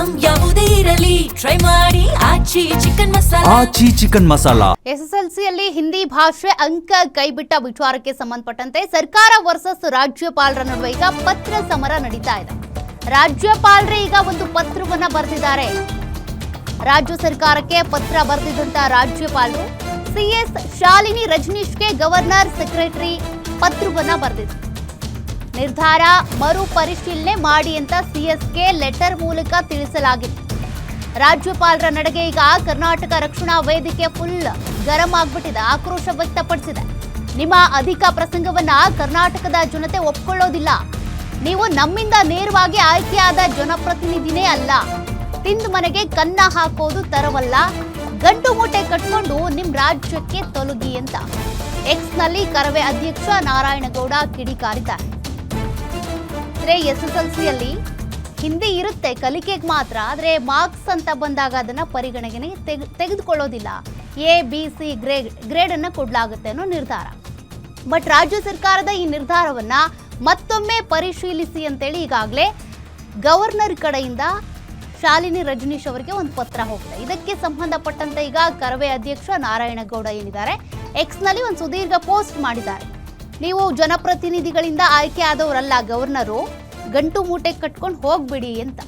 Item ಯಾವುದೇ ಇರಲಿ try ಮಾಡಿ ಆಚಿ ಚಿಕನ್ ಮಸಾಲಾ. ಎಸ್ಎಸ್ಎಲ್ಸಿಯಲ್ಲಿ ಹಿಂದಿ ಭಾಷೆ ಅಂಕ ಕೈಬಿಟ್ಟ ವಿಚಾರಕ್ಕೆ ಸಂಬಂಧಪಟ್ಟಂತೆ ಸರ್ಕಾರ ವರ್ಸಸ್ ರಾಜ್ಯಪಾಲರ ನಡುವೆ ಈಗ ಪತ್ರ ಸಮರ ನಡೀತಾ ಇದೆ. ರಾಜ್ಯಪಾಲರೇ ಈಗ ಒಂದು ಪತ್ರವನ್ನ ಬರೆದಿದ್ದಾರೆ. ರಾಜ್ಯ ಸರ್ಕಾರಕ್ಕೆ ಪತ್ರ ಬರೆದಿದ್ದಂತ ರಾಜ್ಯಪಾಲರು ಸಿಎಸ್ ಶಾಲಿನಿ ರಜನೀಶ್ಗೆ ಗವರ್ನರ್ ಸೆಕ್ರೆಟರಿ ಪತ್ರವನ್ನ ಬರೆದಿದ್ದಾರೆ. ನಿರ್ಧಾರ ಮರು ಪರಿಶೀಲನೆ ಮಾಡಿ ಅಂತ ಸಿಎಸ್ಗೆ ಲೆಟರ್ ಮೂಲಕ ತಿಳಿಸಲಾಗಿದೆ. ರಾಜ್ಯಪಾಲರ ನಡೆಗೆ ಈಗ ಕರ್ನಾಟಕ ರಕ್ಷಣಾ ವೇದಿಕೆ ಫುಲ್ ಗರಂ ಆಗ್ಬಿಟ್ಟಿದೆ, ಆಕ್ರೋಶ ವ್ಯಕ್ತಪಡಿಸಿದೆ. ನಿಮ್ಮ ಅಧಿಕ ಪ್ರಸಂಗವನ್ನ ಕರ್ನಾಟಕದ ಜನತೆ ಒಪ್ಕೊಳ್ಳೋದಿಲ್ಲ. ನೀವು ನಮ್ಮಿಂದ ನೇರವಾಗಿ ಆಯ್ಕೆಯಾದ ಜನಪ್ರತಿನಿಧಿನೇ ಅಲ್ಲ. ತಿಂದು ಮನೆಗೆ ಕನ್ನ ಹಾಕೋದು ತರವಲ್ಲ. ಗಂಟು ಮೂಟೆ ಕಟ್ಕೊಂಡು ನಿಮ್ ರಾಜ್ಯಕ್ಕೆ ತೊಲಗಿ ಅಂತ ಎಕ್ಸ್ನಲ್ಲಿ ಕರವೇ ಅಧ್ಯಕ್ಷ ನಾರಾಯಣಗೌಡ ಕಿಡಿಕಾರಿದ್ದಾರೆ. ಎಸ್ಎಸ್ಎಲ್ಸಿಯಲ್ಲಿ ಹಿಂದಿ ಇರುತ್ತೆ ಕಲಿಕೆಗೆ ಮಾತ್ರ, ಆದರೆ ಮಾರ್ಕ್ಸ್ ಅಂತ ಬಂದಾಗ ಅದನ್ನ ಪರಿಗಣನೆಗೆ ತೆಗೆದುಕೊಳ್ಳೋದಿಲ್ಲ. ABC ಗ್ರೇಡ್ ಅನ್ನ ಕೊಡಲಾಗುತ್ತೆ ಅನ್ನೋ ನಿರ್ಧಾರ. ಬಟ್ ರಾಜ್ಯ ಸರ್ಕಾರದ ಈ ನಿರ್ಧಾರವನ್ನ ಮತ್ತೊಮ್ಮೆ ಪರಿಶೀಲಿಸಿ ಅಂತೇಳಿ ಈಗಾಗಲೇ ಗವರ್ನರ್ ಕಡೆಯಿಂದ ಶಾಲಿನಿ ರಜನೀಶ್ ಅವರಿಗೆ ಒಂದು ಪತ್ರ ಹೋಗಿದೆ. ಇದಕ್ಕೆ ಸಂಬಂಧಪಟ್ಟಂತೆ ಈಗ ಕರವೇ ಅಧ್ಯಕ್ಷ ನಾರಾಯಣಗೌಡ ಏನಿದ್ದಾರೆ ಎಕ್ಸ್ನಲ್ಲಿ ಒಂದು ಸುದೀರ್ಘ ಪೋಸ್ಟ್ ಮಾಡಿದ್ದಾರೆ. ನೀವು ಜನಪ್ರತಿನಿಧಿಗಳಿಂದ ಆಯ್ಕೆ ಆದವರಲ್ಲ ಗವರ್ನರು, ಗಂಟು ಮೂಟೆ ಕಟ್ಕೊಂಡು ಹೋಗ್ಬಿಡಿ ಅಂತ.